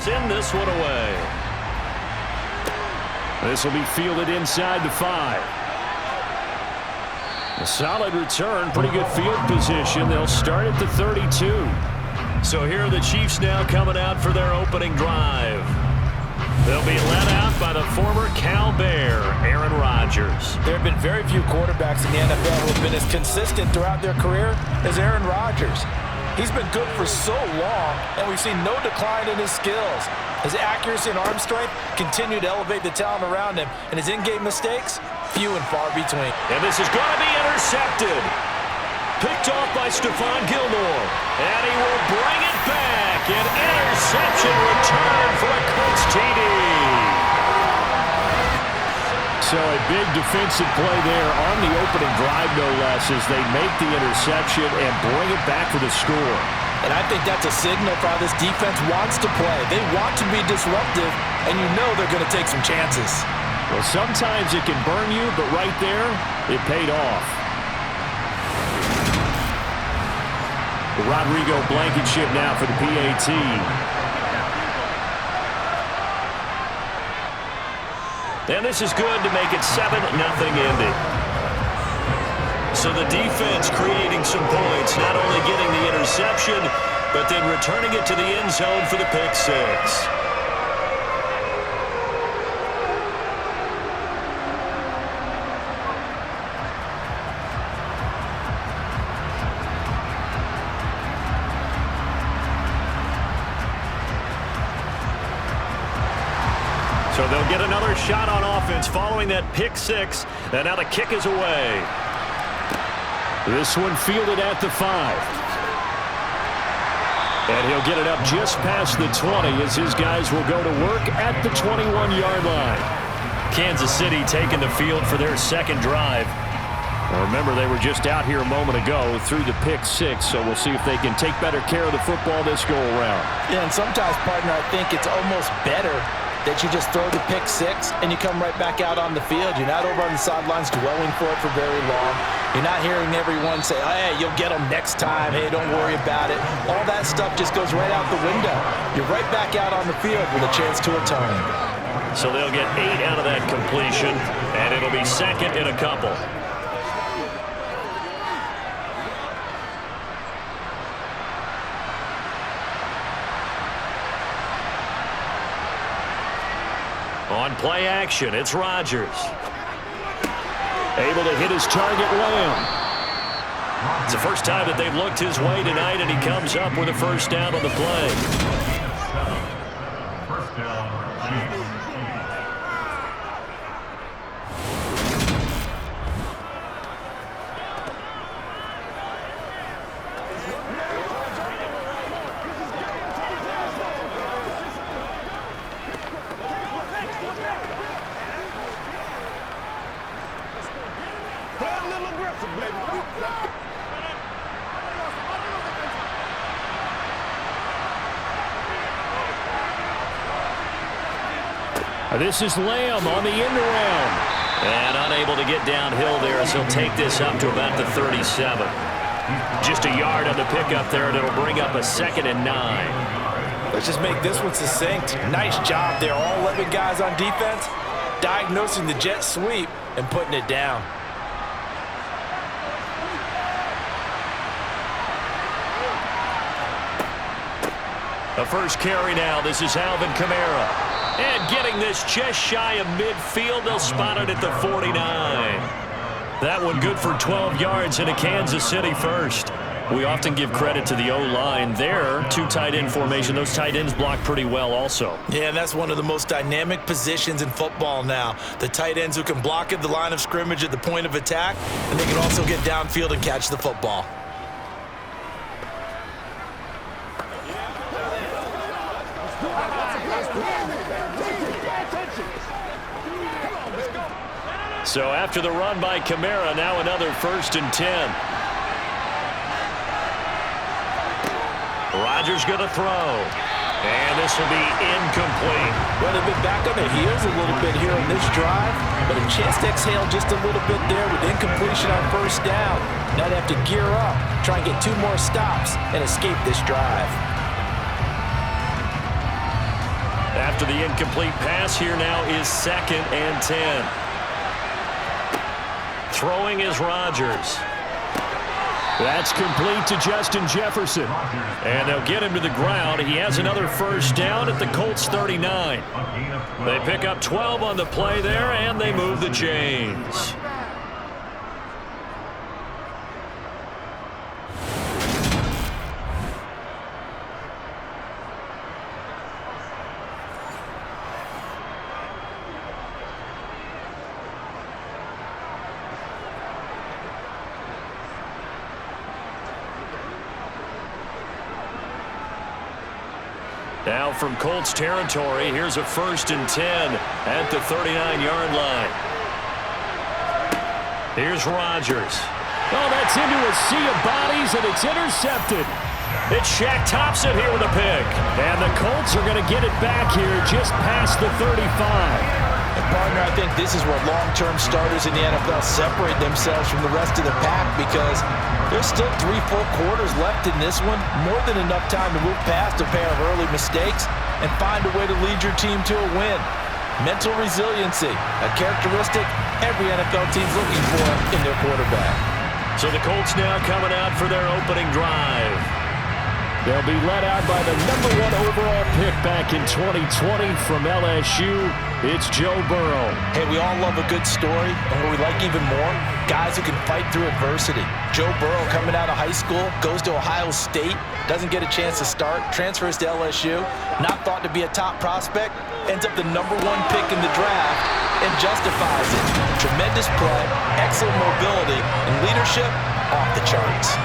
Send this one away. This will be fielded inside the 5. A solid return, pretty good field position. They'll start at the 32. So here are the Chiefs now coming out for their opening drive. They'll be led out by the former Cal Bear, Aaron Rodgers. There have been very few quarterbacks in the NFL who have been as consistent throughout their career as Aaron Rodgers. He's been good for so long, and we've seen no decline in his skills. His accuracy and arm strength continue to elevate the talent around him, and his in-game mistakes, few and far between. And this is going to be intercepted. Picked off by Stephon Gilmore. And he will bring it back. An interception return for a Colts TD. So a big defensive play there on the opening drive, no less, as they make the interception and bring it back for the score. And I think that's a signal for how this defense wants to play. They want to be disruptive, and you know they're going to take some chances. Well, sometimes it can burn you, but right there, it paid off. Rodrigo Blankenship now for the PAT. And this is good to make it 7-0 Indy. So the defense creating some points, not only getting the interception, but then returning it to the end zone for the pick 6. So they'll get another shot on offense following that pick 6. And now the kick is away. This one fielded at the 5. And he'll get it up just past the 20 as his guys will go to work at the 21-yard line. Kansas City taking the field for their second drive. Well, remember, they were just out here a moment ago through the pick 6, so we'll see if they can take better care of the football this go-around. Yeah, and sometimes, partner, I think it's almost better that you just throw the pick 6 and you come right back out on the field. You're not over on the sidelines dwelling for it for very long. You're not hearing everyone say, hey, you'll get them next time. Hey, don't worry about it. All that stuff just goes right out the window. You're right back out on the field with a chance to atone. So they'll get 8 out of that completion, and it'll be second in a couple. On play action, it's Rodgers. Able to hit his target, Lamb. It's the first time that they've looked his way tonight, and he comes up with a first down on the play. First down. This is Lamb on the end around. And unable to get downhill there as he'll take this up to about the 37. Just a yard on the pickup there, and it'll bring up a 2nd and 9. Let's just make this one succinct. Nice job there. All 11 guys on defense diagnosing the jet sweep and putting it down. The first carry now. This is Alvin Kamara. And getting this just shy of midfield, they'll spot it at the 49. That one good for 12 yards in a Kansas City first. We often give credit to the O-line there. 2 tight end formation. Those tight ends block pretty well also. Yeah, and that's one of the most dynamic positions in football now. The tight ends who can block at the line of scrimmage at the point of attack, and they can also get downfield and catch the football. So after the run by Kamara, now another 1st and 10. Rodgers going to throw. And this will be incomplete. Well, they've been back on their heels a little bit here on this drive, but a chance to exhale just a little bit there with incompletion on first down. Now they have to gear up, try and get 2 more stops, and escape this drive. After the incomplete pass, here now is 2nd and 10. Throwing is Rodgers. That's complete to Justin Jefferson. And they'll get him to the ground. He has another first down at the Colts 39. They pick up 12 on the play there, and they move the chains. Now from Colts territory, here's a 1st and 10 at the 39-yard line. Here's Rodgers. Oh, that's into a sea of bodies, and it's intercepted. It's Shaq Thompson here with a pick. And the Colts are going to get it back here just past the 35. And partner, I think this is where long-term starters in the NFL separate themselves from the rest of the pack, because there's still 3 full quarters left in this one. More than enough time to move past a pair of early mistakes and find a way to lead your team to a win. Mental resiliency, a characteristic every NFL team's looking for in their quarterback. So the Colts now coming out for their opening drive. They'll be led out by the #1 overall pick back in 2020 from LSU. It's Joe Burrow. Hey, we all love a good story, and what we like even more, guys who can fight through adversity. Joe Burrow coming out of high school, goes to Ohio State, doesn't get a chance to start, transfers to LSU, not thought to be a top prospect, ends up the #1 pick in the draft, and justifies it. Tremendous play, excellent mobility, and leadership off the charts.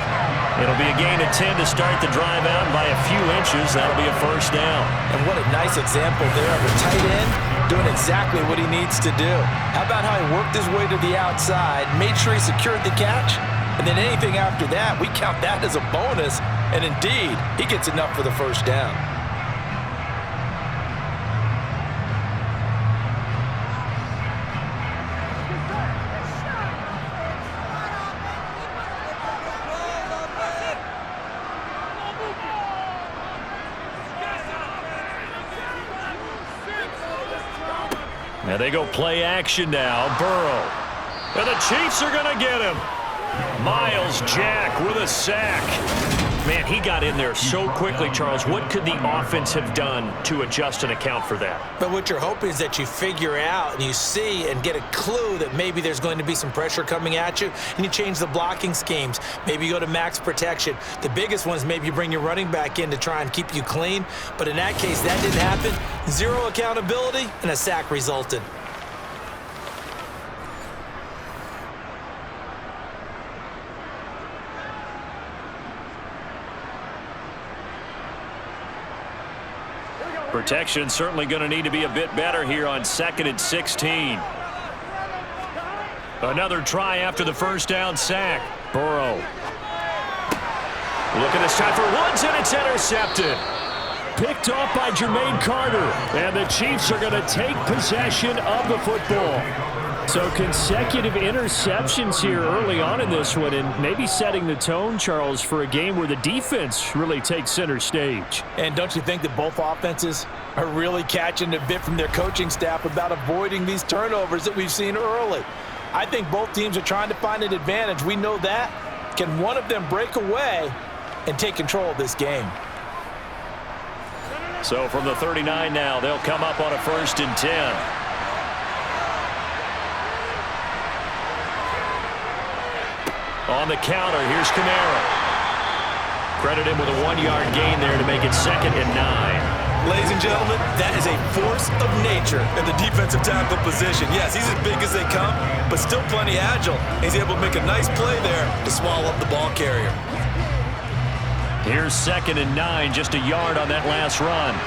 It'll be a gain of 10 to start the drive out by a few inches. That'll be a first down. And what a nice example there of a tight end doing exactly what he needs to do. How about how he worked his way to the outside, made sure he secured the catch, and then anything after that, we count that as a bonus. And indeed, he gets enough for the first down. Now they go play action now. Burrow. And the Chiefs are going to get him. Miles Jack with a sack. Man, he got in there so quickly, Charles. What could the offense have done to adjust and account for that? But what you're hoping is that you figure out and you see and get a clue that maybe there's going to be some pressure coming at you, and you change the blocking schemes. Maybe you go to max protection. The biggest one is maybe you bring your running back in to try and keep you clean. But in that case, that didn't happen. Zero accountability, and a sack resulted. Protection certainly going to need to be a bit better here on 2nd and 16. Another try after the first down sack. Burrow. Look at this time for Woods, and it's intercepted. Picked off by Jermaine Carter. And the Chiefs are going to take possession of the football. So consecutive interceptions here early on in this one, and maybe setting the tone, Charles, for a game where the defense really takes center stage. And don't you think that both offenses are really catching a bit from their coaching staff about avoiding these turnovers that we've seen early? I think both teams are trying to find an advantage. We know that. Can one of them break away and take control of this game? So from the 39 now, they'll come up on a 1st and 10. On the counter, here's Kamara. Credit him with a 1-yard gain there to make it 2nd and 9. Ladies and gentlemen, that is a force of nature in the defensive tackle position. Yes, he's as big as they come, but still plenty agile. He's able to make a nice play there to swallow up the ball carrier. Here's 2nd and 9, just a yard on that last run.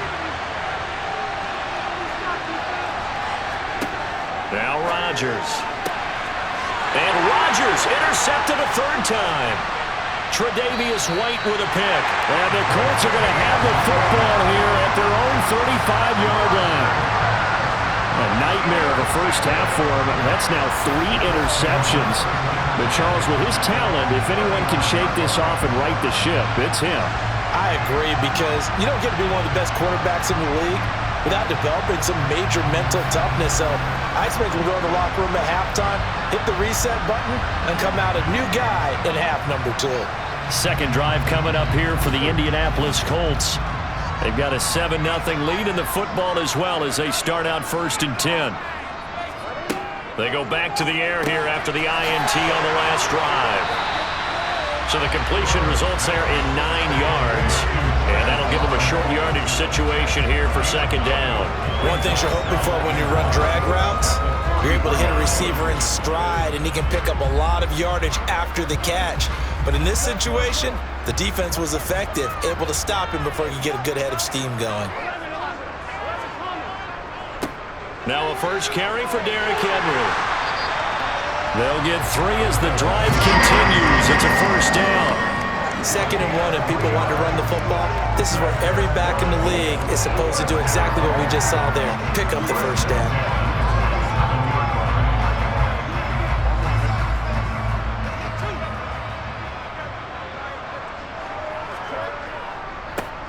Now Rodgers. And Rodgers intercepted a 3rd time. Tre'Davious White with a pick. And the Colts are going to have the football here at their own 35-yard line. A nightmare of a first half for him. That's now 3 interceptions. But Charles, with his talent, if anyone can shake this off and right the ship, it's him. I agree, because you don't get to be one of the best quarterbacks in the league without developing some major mental toughness. So I expect we'll go in the locker room at halftime, hit the reset button, and come out a new guy in half number 2. Second drive coming up here for the Indianapolis Colts. They've got a 7-0 lead in the football as well as they start out 1st and 10. They go back to the air here after the INT on the last drive. So the completion results there in 9 yards. And that'll give them a short yardage situation here for 2nd down. One thing you're hoping for when you run drag routes, you're able to hit a receiver in stride, and he can pick up a lot of yardage after the catch. But in this situation, the defense was effective, able to stop him before he could get a good head of steam going. Now a first carry for Derrick Henry. They'll get 3 as the drive continues. It's a 1st down. 2nd and 1, and people want to run the football. This is where every back in the league is supposed to do exactly what we just saw there. Pick up the 1st down.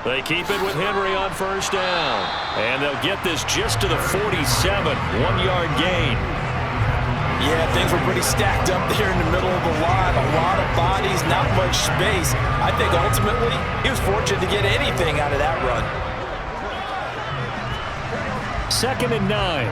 They keep it with Henry on 1st down. And they'll get this just to the 47. 1-yard gain. Yeah, things were pretty stacked up there in the middle of the line. A lot of bodies, not much space. I think ultimately he was fortunate to get anything out of that run. 2nd and 9.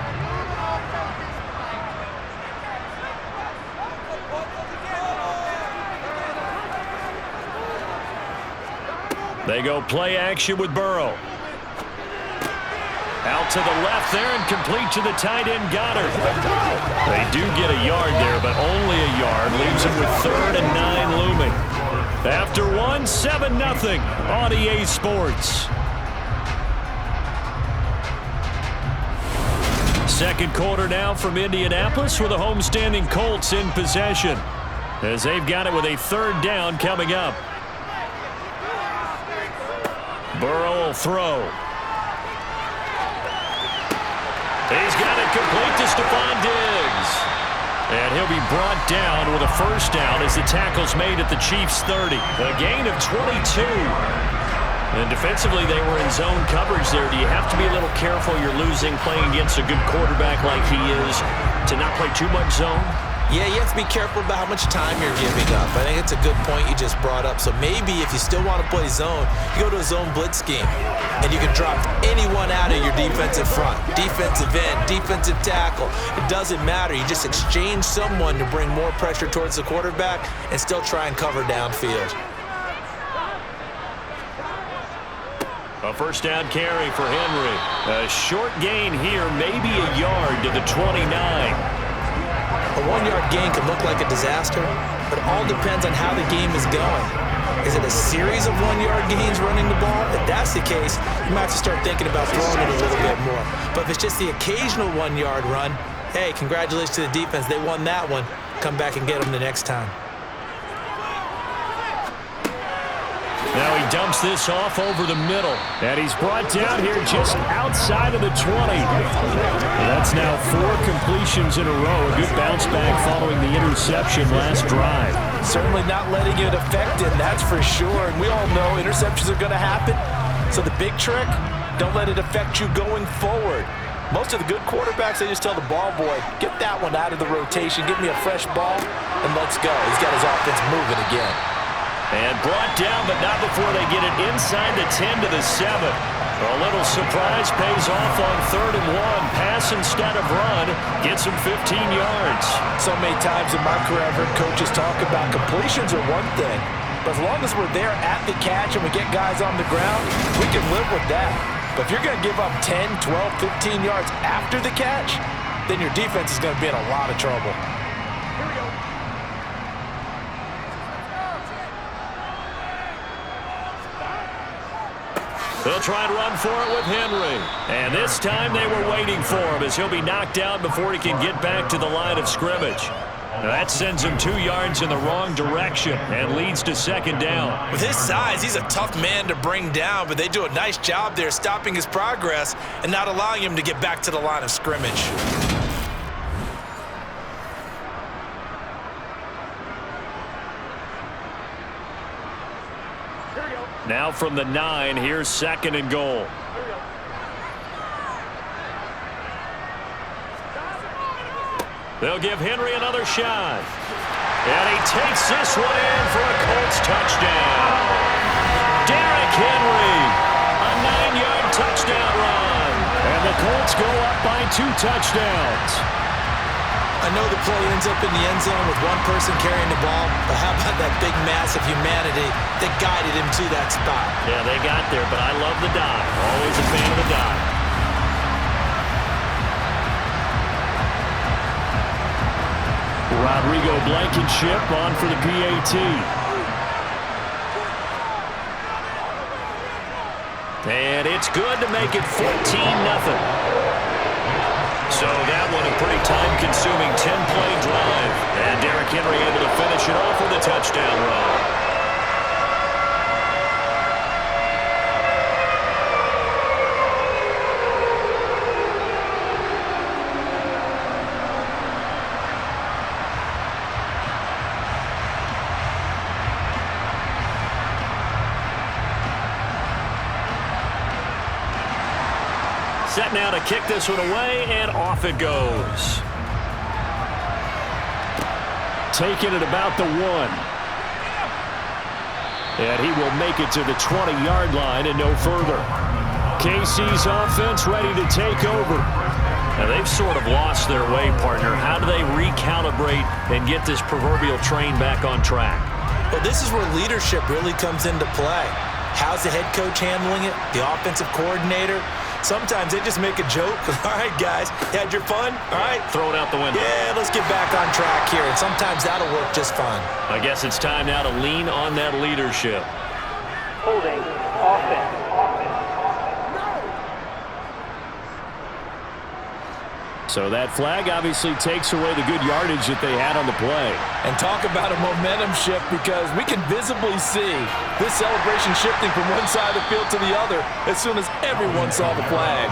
They go play action with Burrow. Out to the left there and complete to the tight end Goddard. They do get a yard there, but only a yard. Leaves them with 3rd and 9 looming. After 1, 7-0 on EA Sports. Second quarter now from Indianapolis with the homestanding Colts in possession, as they've got it with a 3rd down coming up. Burrow will throw. He's got it complete to Stephon Diggs. And he'll be brought down with a 1st down as the tackle's made at the Chiefs' 30. A gain of 22. And defensively, they were in zone coverage there. Do you have to be a little careful you're losing playing against a good quarterback like he is to not play too much zone? Yeah, you have to be careful about how much time you're giving up. I think it's a good point you just brought up. So maybe if you still want to play zone, you go to a zone blitz scheme. And you can drop anyone out of your defensive front. Defensive end, defensive tackle. It doesn't matter. You just exchange someone to bring more pressure towards the quarterback and still try and cover downfield. A 1st down carry for Henry. A short gain here, maybe a yard to the 29. A 1-yard gain can look like a disaster, but it all depends on how the game is going. Is it a series of 1-yard gains running the ball? If that's the case, you might have to start thinking about throwing it a little bit more. But if it's just the occasional 1-yard run, hey, congratulations to the defense. They won that one. Come back and get them the next time. Now he dumps this off over the middle. And he's brought down here just outside of the 20. That's now 4 completions in a row. A good bounce back following the interception last drive. Certainly not letting it affect him, that's for sure. And we all know interceptions are going to happen. So the big trick, don't let it affect you going forward. Most of the good quarterbacks, they just tell the ball boy, get that one out of the rotation, give me a fresh ball, and let's go. He's got his offense moving again. And brought down, but not before they get it inside the 10 to the 7. A little surprise pays off on 3rd and 1. Pass instead of run. Gets him 15 yards. So many times in my career, I've heard coaches talk about completions are one thing. But as long as we're there at the catch and we get guys on the ground, we can live with that. But if you're going to give up 10, 12, 15 yards after the catch, then your defense is going to be in a lot of trouble. They'll try and run for it with Henry. And this time they were waiting for him as he'll be knocked down before he can get back to the line of scrimmage. Now that sends him 2 yards in the wrong direction and leads to 2nd down. With his size, he's a tough man to bring down, but they do a nice job there stopping his progress and not allowing him to get back to the line of scrimmage. Now from the 9, here's 2nd and goal. They'll give Henry another shot. And he takes this one in for a Colts touchdown. Derrick Henry, a 9-yard touchdown run. And the Colts go up by 2 touchdowns. I know the play ends up in the end zone with one person carrying the ball, but how about that big mass of humanity that guided him to that spot? Yeah, they got there, but I love the dive. Always a fan of the dive. Rodrigo Blankenship on for the PAT. And it's good to make it 14-0. So that one a pretty time-consuming 10-play drive. And Derrick Henry able to finish it off with a touchdown run. Set now to kick this one away, and off it goes. Taking it about the 1. And he will make it to the 20-yard line and no further. KC's offense ready to take over. Now they've sort of lost their way, partner. How do they recalibrate and get this proverbial train back on track? Well, this is where leadership really comes into play. How's the head coach handling it? The offensive coordinator? Sometimes they just make a joke. All right, guys, you had your fun? All right. Throw it out the window. Yeah, let's get back on track here. And sometimes that'll work just fine. I guess it's time now to lean on that leadership. Holding offense. So that flag obviously takes away the good yardage that they had on the play. And talk about a momentum shift, because we can visibly see this celebration shifting from one side of the field to the other as soon as everyone saw the flag.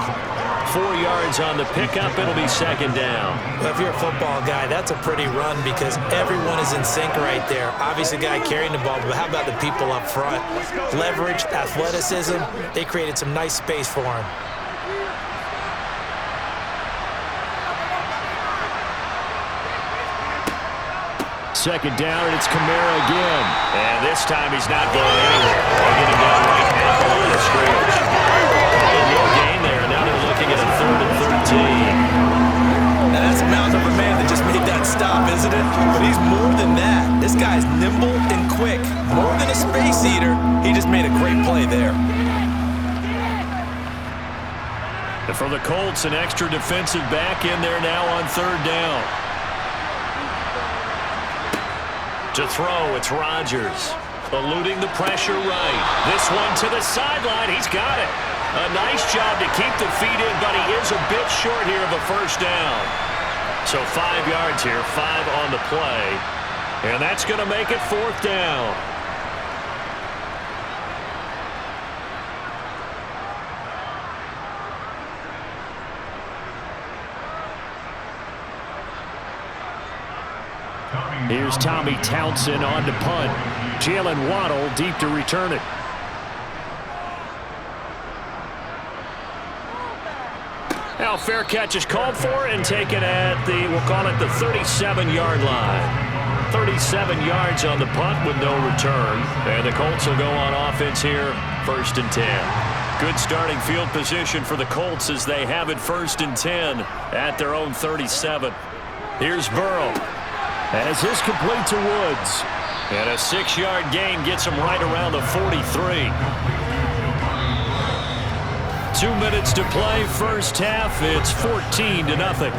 4 yards on the pickup. It'll be second down. Well, if you're a football guy, that's a pretty run because everyone is in sync right there. Obviously, the guy carrying the ball, but how about the people up front? Leverage, athleticism, they created some nice space for him. Second down, and it's Kamara again. And this time he's not going anywhere. They get him down right at the line of scrimmage. No gain there. Now they're looking at a 3rd and 13. Now that's a mountain of a man that just made that stop, isn't it? But he's more than that. This guy's nimble and quick. More than a space eater, he just made a great play there. And for the Colts, an extra defensive back in there now on 3rd down. To throw, it's Rodgers. Eluding the pressure right. This one to the sideline. He's got it. A nice job to keep the feet in, but he is a bit short here of a first down. So 5 yards here, 5 on the play. And that's going to make it 4th down. Here's Tommy Townsend on to punt. Jalen Waddle deep to return it. Now fair catch is called for and taken at the, we'll call it the 37-yard line. 37 yards on the punt with no return. And the Colts will go on offense here, 1st and 10. Good starting field position for the Colts as they have it 1st and 10 at their own 37. Here's Burrow. As is complete to Woods. And a 6-yard gain gets him right around the 43. 2 minutes to play, first half. It's 14-0.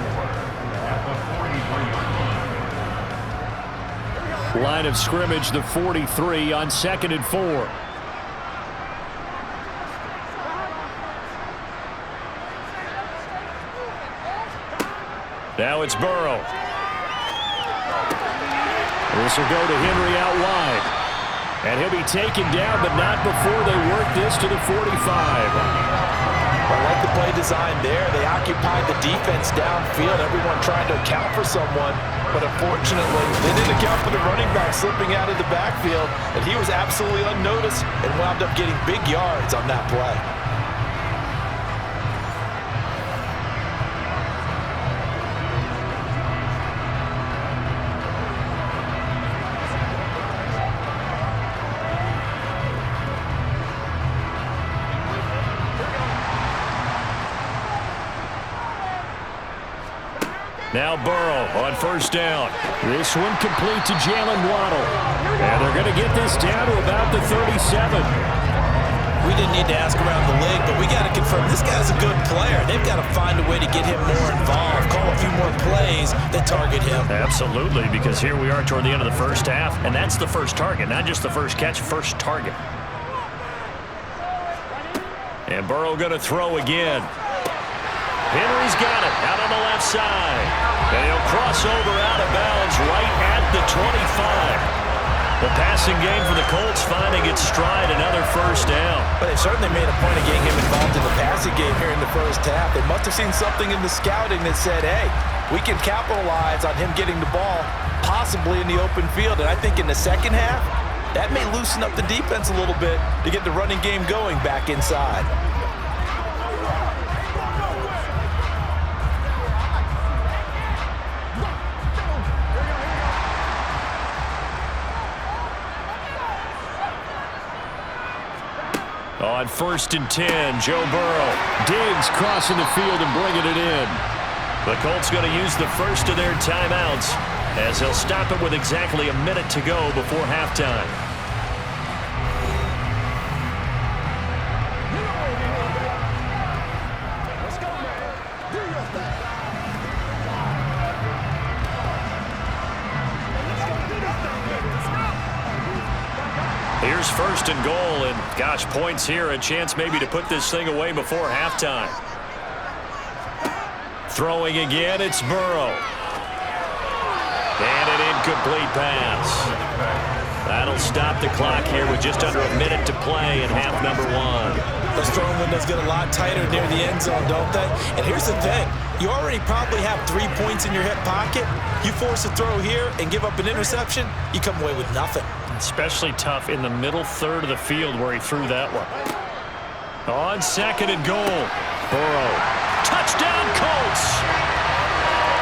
Line of scrimmage, the 43 on 2nd and 4. Now it's Burrow. This will go to Henry out wide. And he'll be taken down, but not before they work this to the 45. I like the play design there. They occupied the defense downfield, everyone trying to account for someone. But unfortunately, they didn't account for the running back slipping out of the backfield, and he was absolutely unnoticed and wound up getting big yards on that play. Now Burrow on first down. This one complete to Jalen Waddle. And they're going to get this down to about the 37. We didn't need to ask around the league, but we got to confirm this guy's a good player. They've got to find a way to get him more involved, call a few more plays that target him. Absolutely, because here we are toward the end of the first half, and that's the first target, not just the first catch, first target. And Burrow going to throw again. Henry's got it out on the left side. And he'll cross over out of bounds right at the 25. The passing game for the Colts finding its stride, another first down. But they certainly made a point of getting him involved in the passing game here in the first half. They must have seen something in the scouting that said, hey, we can capitalize on him getting the ball, possibly in the open field. And I think in the second half, that may loosen up the defense a little bit to get the running game going back inside. On first and 10, Joe Burrow. Diggs crossing the field and bringing it in. The Colts going to use the first of their timeouts as they'll stop it with exactly a minute to go before halftime. Here's first and goal, and gosh, points here, a chance maybe to put this thing away before halftime. Throwing again, it's Burrow. And an incomplete pass. That'll stop the clock here with just under a minute to play in half number one. Those throwing windows get a lot tighter near the end zone, don't they? And here's the thing. You already probably have 3 points in your hip pocket. You force a throw here and give up an interception, you come away with nothing. Especially tough in the middle third of the field where he threw that one. On second and goal, Burrow. Touchdown, Colts!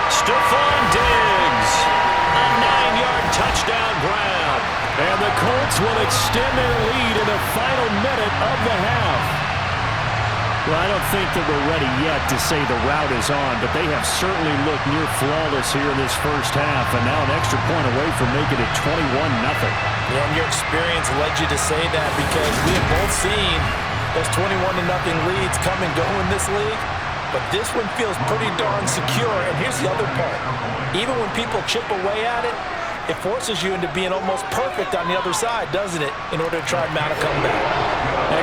Stephon Diggs. A 9-yard touchdown grab. And the Colts will extend their lead in the final minute of the half. Well, I don't think that we're ready yet to say the route is on, but they have certainly looked near flawless here in this first half, and now an extra point away from making it 21-0. Yeah, and your experience led you to say that because we have both seen those 21-0 leads come and go in this league, but this one feels pretty darn secure. And here's the other part. Even when people chip away at it, it forces you into being almost perfect on the other side, doesn't it, in order to try and mount a comeback.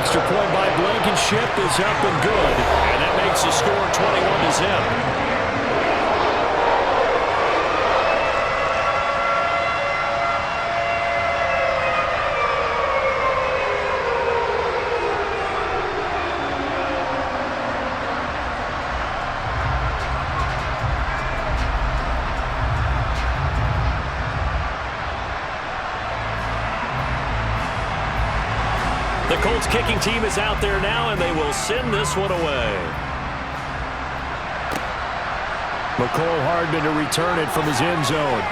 Extra point by Blankenship is up and good. And that makes the score 21-0. The Colts kicking team is out there now, and they will send this one away. McCole Hardman to return it from his end zone.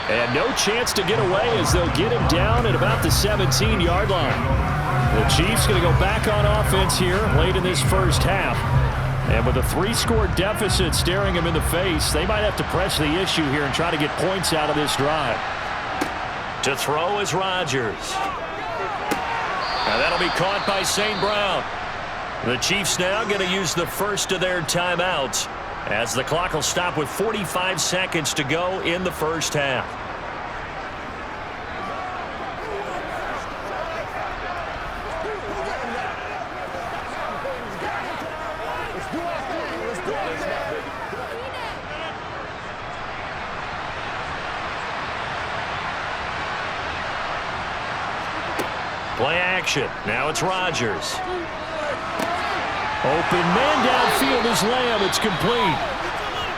And no chance to get away as they'll get him down at about the 17-yard line. The Chiefs going to go back on offense here late in this first half. And with a 3-score deficit staring them in the face, they might have to press the issue here and try to get points out of this drive. To throw is Rodgers. And that'll be caught by St. Brown. The Chiefs now going to use the first of their timeouts as the clock will stop with 45 seconds to go in the first half. Play action. Now it's Rodgers. Open man downfield is Lamb. It's complete.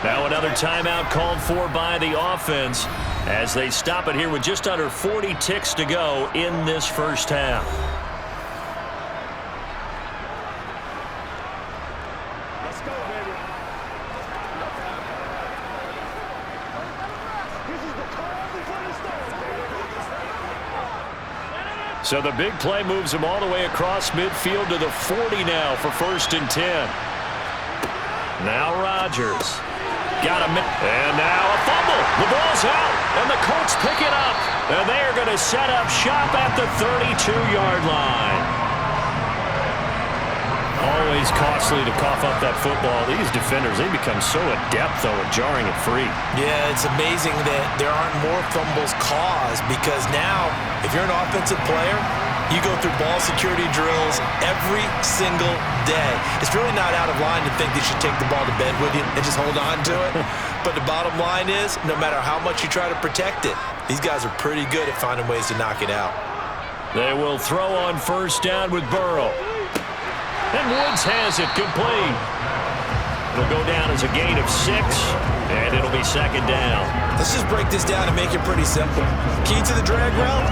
Now another timeout called for by the offense as they stop it here with just under 40 ticks to go in this first half. Let's go, baby. This is the call before the start. So the big play moves them all the way across midfield to the 40 now for first and 10. Now Rodgers. Got him. And now a fumble. The ball's out. And the Colts pick it up. And they are going to set up shop at the 32-yard line. Always costly to cough up that football. These defenders, they become so adept, though, at jarring it free. Yeah, it's amazing that there aren't more fumbles caused because now, if you're an offensive player, you go through ball security drills every single day. It's really not out of line to think that you should take the ball to bed with you and just hold on to it. But the bottom line is, no matter how much you try to protect it, these guys are pretty good at finding ways to knock it out. They will throw on first down with Burrow. And Woods has it complete. It'll go down as a gain of 6, and it'll be second down. Let's just break this down and make it pretty simple. Key to the drag route,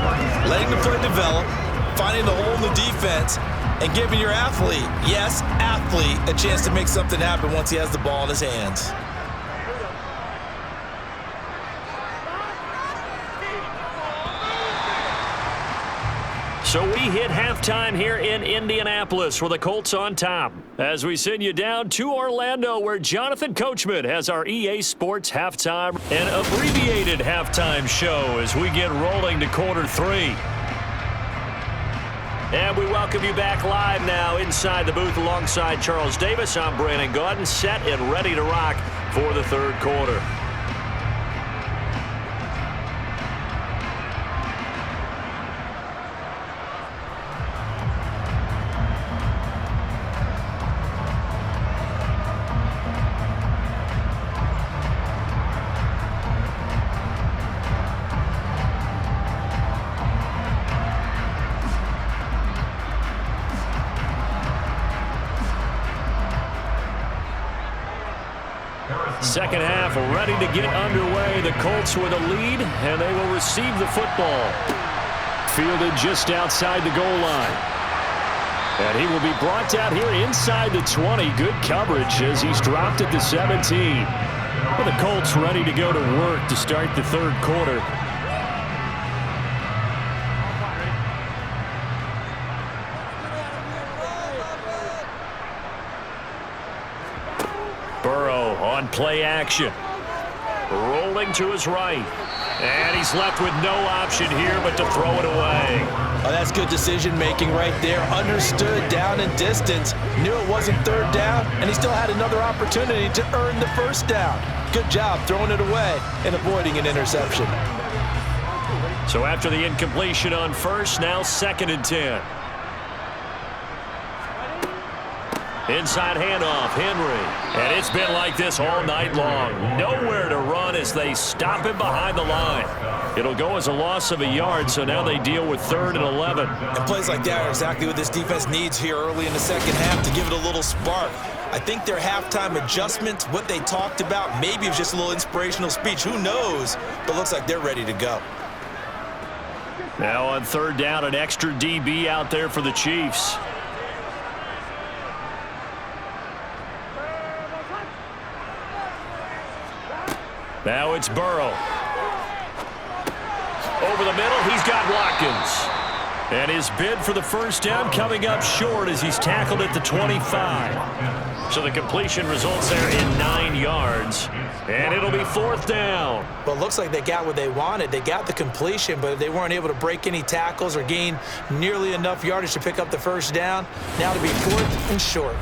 letting the play develop, finding the hole in the defense, and giving your athlete, yes, athlete, a chance to make something happen once he has the ball in his hands. So we hit halftime here in Indianapolis with the Colts on top. As we send you down to Orlando where Jonathan Coachman has our EA Sports halftime, an abbreviated halftime show as we get rolling to quarter 3. And we welcome you back live now inside the booth alongside Charles Davis. I'm Brandon Gaudin, set and ready to rock for the third quarter. Second half ready to get underway. The Colts with a lead, and they will receive the football. Fielded just outside the goal line. And he will be brought down here inside the 20. Good coverage as he's dropped at the 17. Well, the Colts ready to go to work to start the third quarter. Burrow on play action. Rolling to his right. And he's left with no option here but to throw it away. Oh, that's good decision-making right there. Understood down and distance. Knew it wasn't third down, and he still had another opportunity to earn the first down. Good job throwing it away and avoiding an interception. So after the incompletion on first, now 2nd and 10. Inside handoff, Henry. And it's been like this all night long. Nowhere to run as they stop him behind the line. It'll go as a loss of a yard, so now they deal with 3rd and 11. And plays like that are exactly what this defense needs here early in the second half to give it a little spark. I think their halftime adjustments, what they talked about, maybe it's just a little inspirational speech. Who knows? But looks like they're ready to go. Now on 3rd down, an extra DB out there for the Chiefs. Now it's Burrow. Over the middle, he's got Watkins. And his bid for the first down coming up short as he's tackled at the 25. So the completion results there in 9 yards. And it'll be 4th down. Well, it looks like they got what they wanted. They got the completion, but they weren't able to break any tackles or gain nearly enough yardage to pick up the first down. Now to be 4th and short.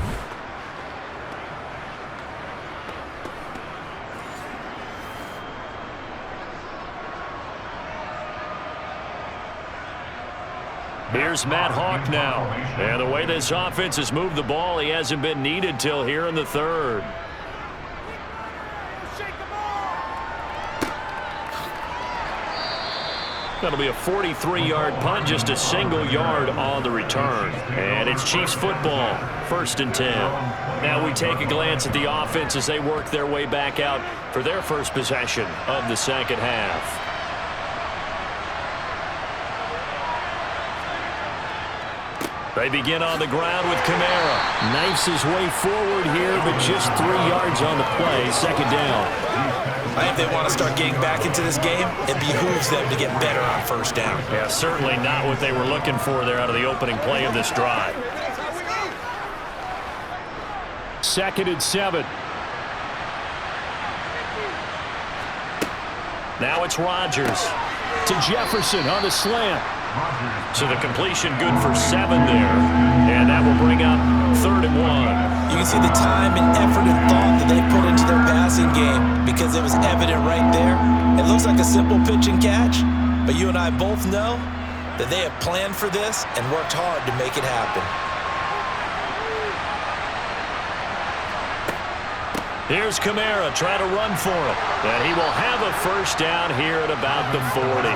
Here's Matt Hawk now. And the way this offense has moved the ball, he hasn't been needed till here in the 3rd. That'll be a 43-yard punt, just a single yard on the return. And it's Chiefs football, 1st and 10. Now we take a glance at the offense as they work their way back out for their first possession of the second half. They begin on the ground with Kamara. Knifes his way forward here, but just 3 yards on the play. 2nd down. I think they want to start getting back into this game. It behooves them to get better on first down. Yeah, certainly not what they were looking for there out of the opening play of this drive. 2nd and 7. Now it's Rodgers. To Jefferson on the slant. So the completion good for 7 there. And that will bring up 3rd and 1. You can see the time and effort and thought that they put into their passing game because it was evident right there. It looks like a simple pitch and catch, but you and I both know that they have planned for this and worked hard to make it happen. Here's Kamara trying to run for it. And he will have a first down here at about the 40.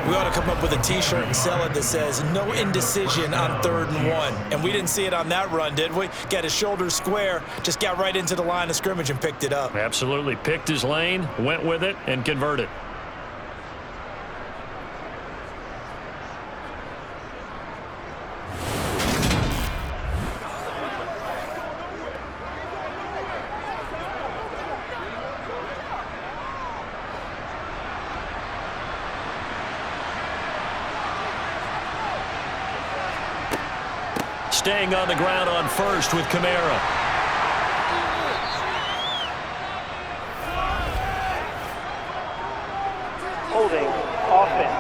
We ought to come up with a T-shirt and sell it that says, no indecision on 3rd and 1. And we didn't see it on that run, did we? Got his shoulders square, just got right into the line of scrimmage and picked it up. Absolutely. Picked his lane, went with it, and converted. Staying on the ground on first with Kamara. Holding. Offense.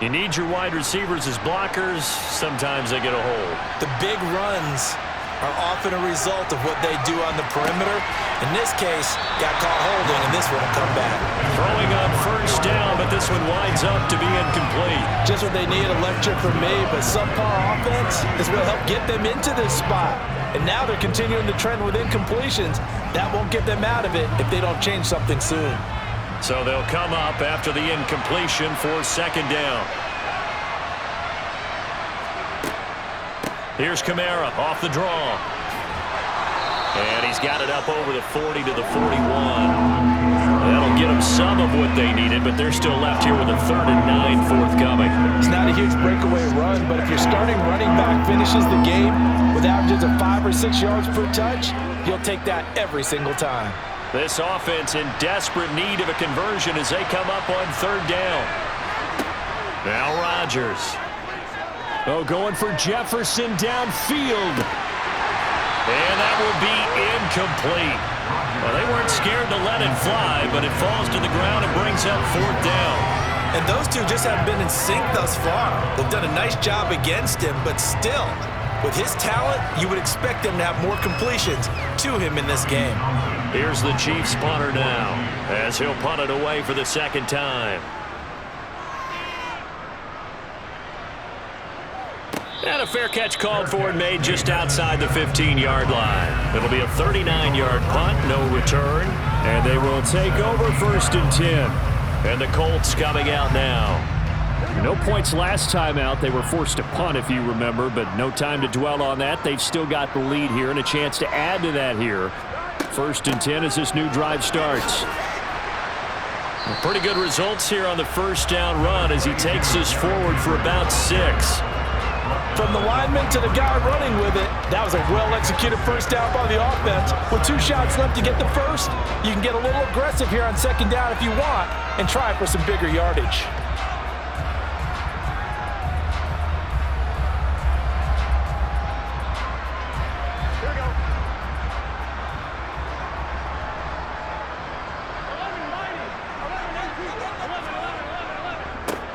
You need your wide receivers as blockers. Sometimes they get a hold. The big runs are often a result of what they do on the perimeter. In this case, got caught holding, and this one will come back. Throwing on first down, but this one winds up to be incomplete. Just what they need, a lecture from me, but subpar offense is what helped get them into this spot. And now they're continuing the trend with incompletions. That won't get them out of it if they don't change something soon. So they'll come up after the incompletion for 2nd down. Here's Kamara off the draw. And he's got it up over the 40 to the 41. That'll get them some of what they needed, but they're still left here with a 3rd and 9 forthcoming. It's not a huge breakaway run, but if your starting running back finishes the game with averages of 5 or 6 yards per touch, you'll take that every single time. This offense in desperate need of a conversion as they come up on 3rd down. Now Rodgers. Oh, going for Jefferson downfield. And that will be incomplete. Well, they weren't scared to let it fly, but it falls to the ground and brings up 4th down. And those two just haven't been in sync thus far. They've done a nice job against him, but still, with his talent, you would expect them to have more completions to him in this game. Here's the Chiefs punter now, as he'll punt it away for the 2nd time. And a fair catch called for and made just outside the 15-yard line. It'll be a 39-yard punt, no return. And they will take over 1st and 10. And the Colts coming out now. No points last time out. They were forced to punt, if you remember, but no time to dwell on that. They've still got the lead here and a chance to add to that here. 1st and 10 as this new drive starts. Pretty good results here on the 1st down run as he takes us forward for about 6. From the lineman to the guy running with it, that was a well-executed first down by the offense. With 2 shots left to get the first, you can get a little aggressive here on 2nd down if you want and try for some bigger yardage. Here we go.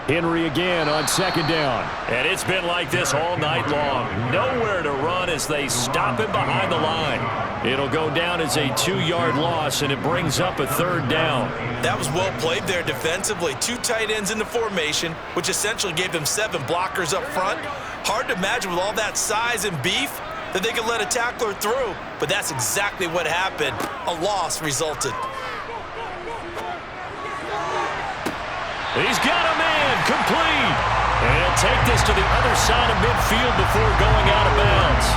Henry again on 2nd down. And it's been like this all night long. Nowhere to run as they stop him behind the line. It'll go down as a 2-yard loss, and it brings up a 3rd down. That was well played there defensively. 2 tight ends in the formation, which essentially gave them 7 blockers up front. Hard to imagine with all that size and beef that they could let a tackler through, but that's exactly what happened. A loss resulted. He's got a man, complete. And take this to the other side of midfield before going out of bounds.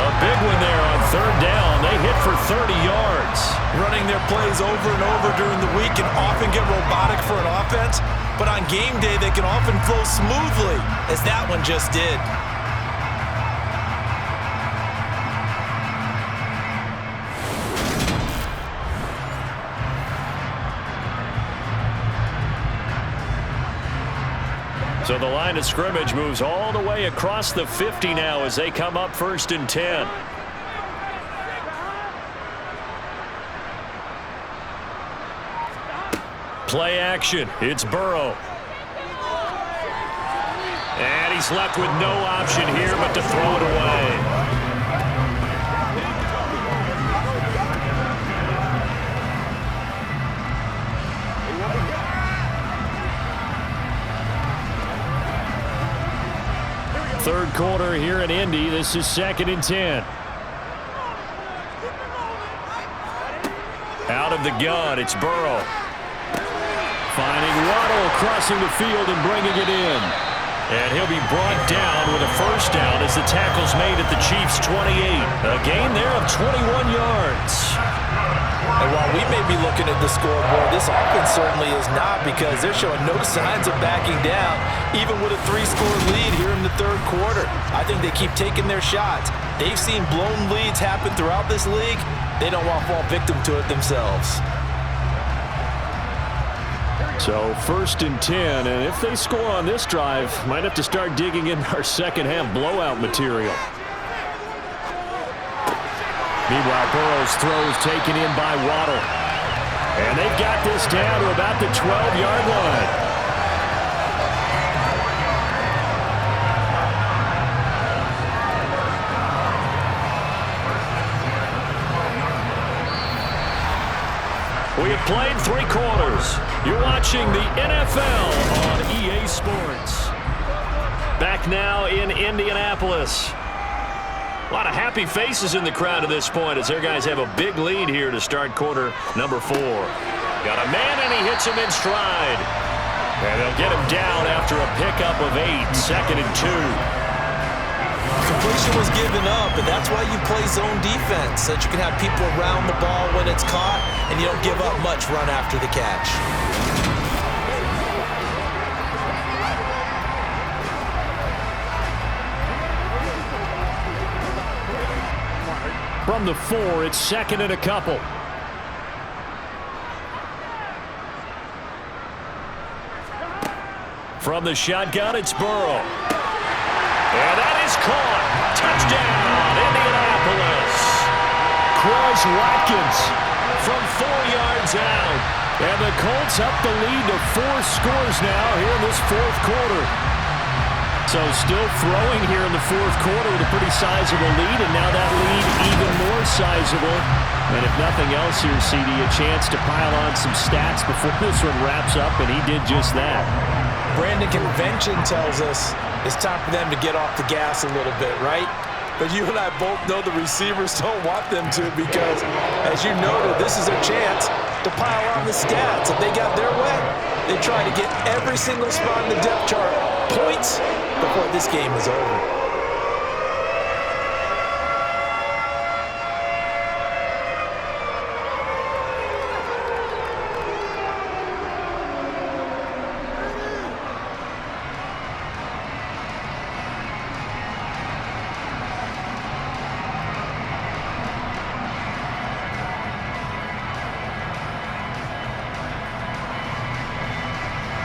A big one there on 3rd down. They hit for 30 yards. Running their plays over and over during the week can often get robotic for an offense, but on game day they can often flow smoothly, as that one just did. So the line of scrimmage moves all the way across the 50 now as they come up 1st and 10. Play action. It's Burrow. And he's left with no option here but to throw it away. Third quarter here in Indy. This is 2nd and 10. Out of the gun, it's Burrow. Finding Waddle crossing the field and bringing it in. And he'll be brought down with a first down as the tackle's made at the Chiefs' 28. A gain there of 21 yards. And while we may be looking at the scoreboard, this offense certainly is not, because they're showing no signs of backing down, even with a 3-score lead here in the third quarter. I think they keep taking their shots. They've seen blown leads happen throughout this league. They don't want to fall victim to it themselves. So 1st and 10, and if they score on this drive, might have to start digging in our second-half blowout material. Meanwhile, Burrow's throw is taken in by Waddle. And they've got this down to about the 12-yard line. We have played 3 quarters. You're watching the NFL on EA Sports. Back now in Indianapolis. A lot of happy faces in the crowd at this point as their guys have a big lead here to start quarter number 4. Got a man and he hits him in stride. And they'll get him down after a pickup of 8, 2nd and 2. Completion was given up, and that's why you play zone defense, so that you can have people around the ball when it's caught, and you don't give up much run after the catch. From the 4, it's 2nd and a couple. From the shotgun, it's Burrow. And that is caught. Touchdown, Indianapolis. Cross Watkins From 4 yards out. And the Colts up the lead to 4 scores now here in this 4th quarter. So still throwing here in the 4th quarter with a pretty sizable lead, and now that lead even more sizable. And if nothing else here, CD, a chance to pile on some stats before this one wraps up, and he did just that. Brandon, convention tells us it's time for them to get off the gas a little bit, right? But you and I both know the receivers don't want them to, because, as you noted, this is their chance to pile on the stats. If they got their way, they try to get every single spot in the depth chart points before this game is over.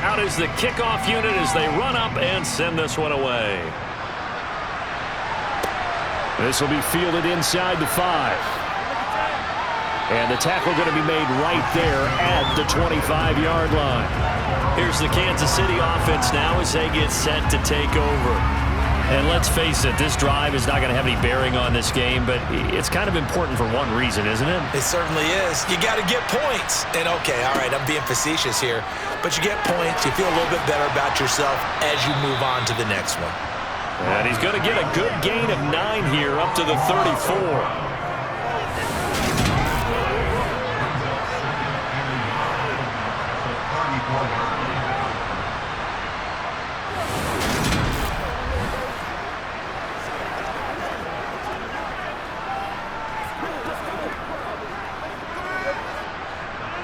Out is the kickoff unit as they run up and send this one away. This will be fielded inside the 5. And the tackle going to be made right there at the 25-yard line. Here's the Kansas City offense now as they get set to take over. And let's face it, this drive is not going to have any bearing on this game, but it's kind of important for one reason, isn't it? It certainly is. You got to get points. And, okay, all right, I'm being facetious here, but you get points, you feel a little bit better about yourself as you move on to the next one. And he's going to get a good gain of 9 here up to the 34.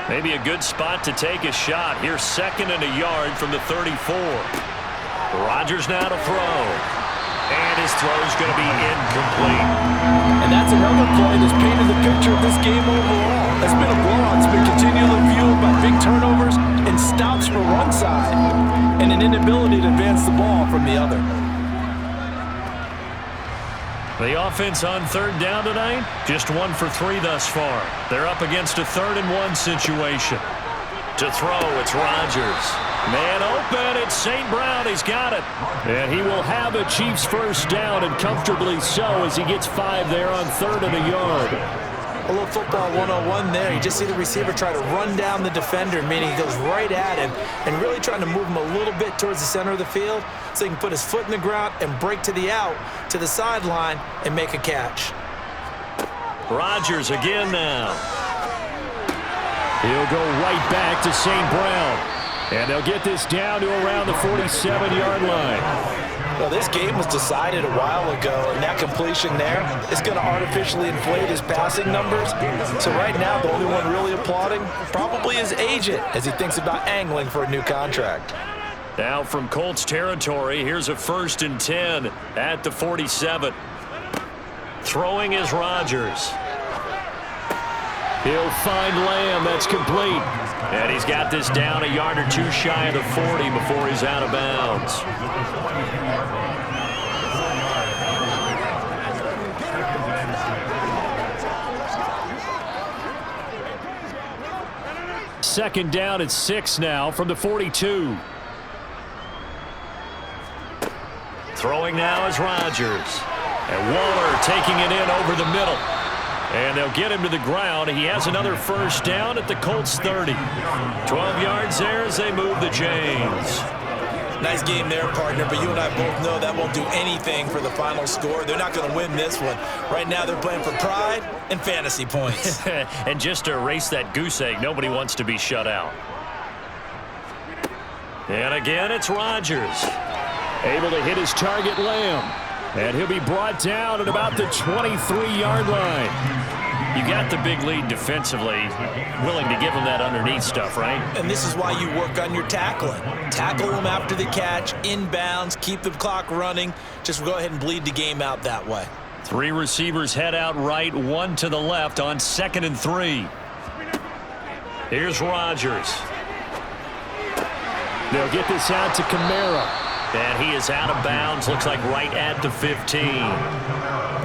Maybe a good spot to take a shot. Here's 2nd and a yard from the 34. Rodgers now to throw. And his throw's going to be incomplete. And that's another play that's painted the picture of this game overall. It's been a blowout. It's been continually fueled by big turnovers and and stops for one side and an inability to advance the ball from the other. The offense on third down tonight, just 1 for 3 thus far. They're up against a 3rd and 1 situation. To throw, it's Rodgers. Man open, it's St. Brown. He's got it. And he will have a Chiefs first down, and comfortably so, as he gets 5 there on 3rd and a yard. A little football 101 there. You just see the receiver try to run down the defender, meaning he goes right at him and really trying to move him a little bit towards the center of the field so he can put his foot in the ground and break to the out, to the sideline, and make a catch. Rodgers again now. He'll go right back to St. Brown. And they'll get this down to around the 47-yard line. Well, this game was decided a while ago, and that completion there is going to artificially inflate his passing numbers. So right now, the only one really applauding probably his agent as he thinks about angling for a new contract. Now from Colts territory, here's a 1st and 10 at the 47. Throwing is Rodgers. He'll find Lamb. That's complete. And he's got this down a yard or 2 shy of the 40 before he's out of bounds. Second down at 6 now from the 42. Throwing now is Rodgers. And Waller taking it in over the middle. And they'll get him to the ground. He has another first down at the Colts 30. 12 yards there as they move the chains. Nice game there, partner, but you and I both know that won't do anything for the final score. They're not going to win this one. Right now they're playing for pride and fantasy points. And just to erase that goose egg, nobody wants to be shut out. And again, it's Rodgers. Able to hit his target, Lamb. And he'll be brought down at about the 23-yard line. You got the big lead defensively, willing to give him that underneath stuff, right? And this is why you work on your tackling. Tackle them after the catch, inbounds, keep the clock running. Just go ahead and bleed the game out that way. 3 receivers head out right, 1 to the left on 2nd and 3. Here's Rodgers. They'll get this out to Kamara. And he is out of bounds, looks like right at the 15.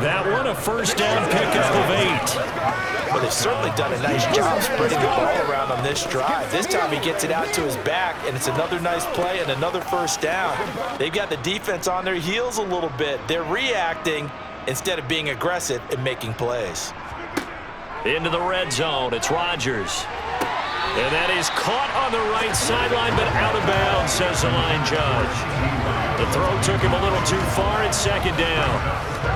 That one a first down pickup of 8. Well, they've certainly done a nice job spreading the ball around on this drive. This time he gets it out to his back, and it's another nice play and another first down. They've got the defense on their heels a little bit. They're reacting instead of being aggressive and making plays. Into the red zone, it's Rodgers. And that is caught on the right sideline, but out of bounds, says the line judge. The throw took him a little too far at 2nd down.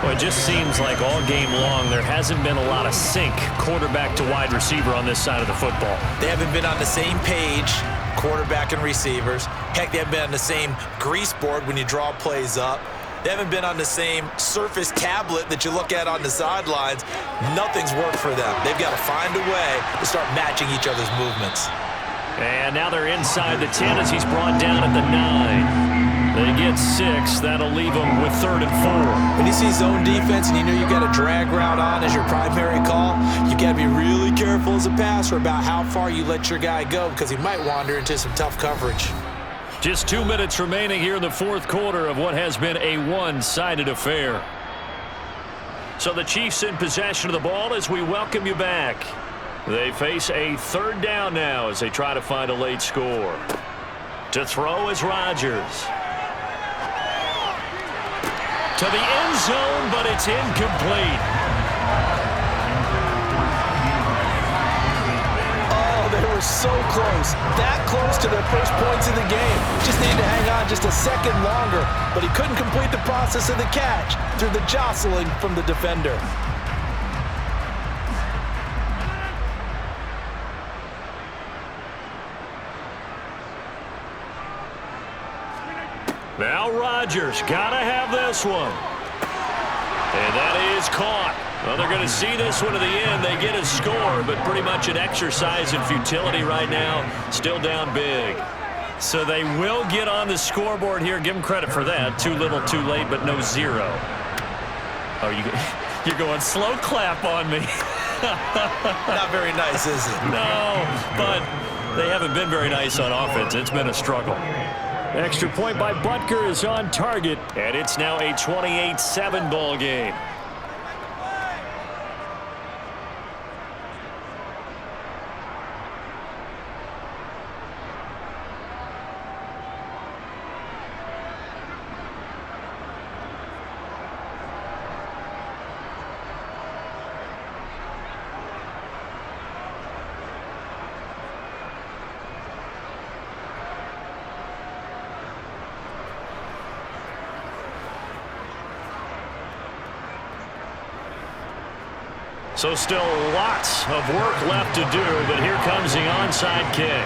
Well, it just seems like all game long there hasn't been a lot of sync quarterback to wide receiver on this side of the football. They haven't been on the same page, quarterback and receivers. Heck, they haven't been on the same grease board when you draw plays up. They haven't been on the same Surface tablet that you look at on the sidelines. Nothing's worked for them. They've got to find a way to start matching each other's movements. And now they're inside the 10 as he's brought down at the 9. They get 6. That'll leave them with 3rd and 4. When you see zone defense and you know you've got a drag route on as your primary call, you've got to be really careful as a passer about how far you let your guy go because he might wander into some tough coverage. Just 2 minutes remaining here in the 4th quarter of what has been a one-sided affair. So the Chiefs in possession of the ball as we welcome you back. They face a 3rd down now as they try to find a late score. To throw is Rodgers. To the end zone, but it's incomplete. They were so close, that close to their first points of the game. Just needed to hang on just a second longer, but he couldn't complete the process of the catch through the jostling from the defender. Now Rodgers, gotta have this one. And that is caught. Well, they're going to see this one to the end. They get a score, but pretty much an exercise in futility right now. Still down big. So they will get on the scoreboard here. Give them credit for that. Too little, too late, but no 0. Oh, you're going slow clap on me. Not very nice, is it? No, but they haven't been very nice on offense. It's been a struggle. Extra point by Butker is on target. And it's now a 28-7 ball game. So still lots of work left to do, but here comes the onside kick.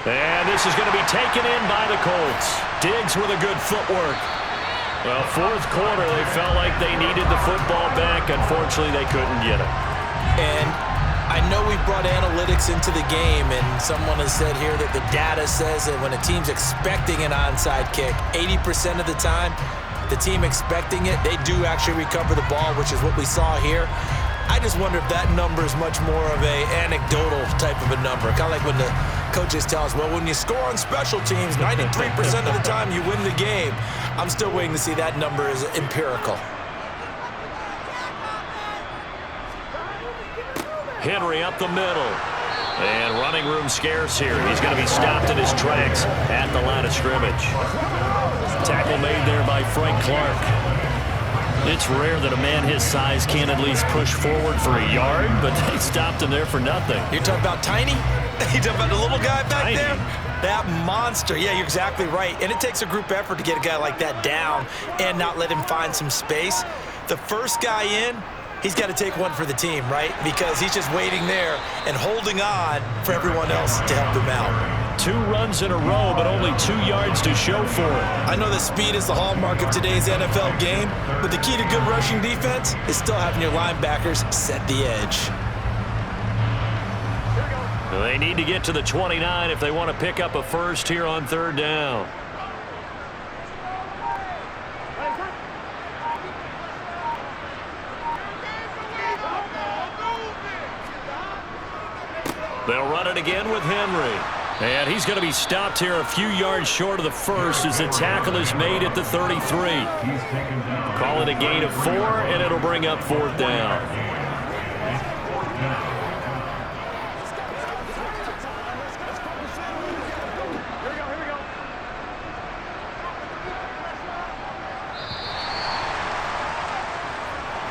And this is going to be taken in by the Colts. Diggs with a good footwork. Well, fourth quarter, they felt like they needed the football back. Unfortunately, they couldn't get it. And I know we brought analytics into the game, and someone has said here that the data says that when a team's expecting an onside kick, 80% of the time, the team expecting it, they do actually recover the ball, which is what we saw here. I just wonder if that number is much more of a anecdotal type of a number. Kind of like when the coaches tell us, well, when you score on special teams, 93% of the time you win the game. I'm still waiting to see that number is empirical. Henry up the middle. And running room scarce here. He's going to be stopped in his tracks at the line of scrimmage. Tackle made there by Frank Clark. It's rare that a man his size can't at least push forward for a yard, but they stopped him there for nothing. You're talking about tiny? You're talking about the little guy back Tiny. there? That monster. Yeah, you're exactly right. And it takes a group effort to get a guy like that down and not let him find some space. The first guy in, he's got to take one for the team, right? Because he's just waiting there and holding on for everyone else to help him out. 2 runs in a row, but only 2 yards to show for it. I know that speed is the hallmark of today's NFL game, but the key to good rushing defense is still having your linebackers set the edge. They need to get to the 29 if they want to pick up a first here on 3rd down. They'll run it again with Henry. And he's going to be stopped here a few yards short of the first as the tackle is made at the 33. Call it a gain of 4, and it'll bring up 4th down.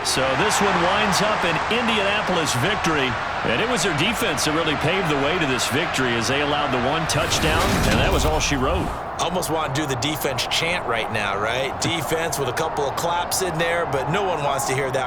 So this one winds up an Indianapolis victory, and it was their defense that really paved the way to this victory as they allowed the 1 touchdown, and that was all she wrote. Almost want to do the defense chant right now, right? Defense with a couple of claps in there, but no one wants to hear that.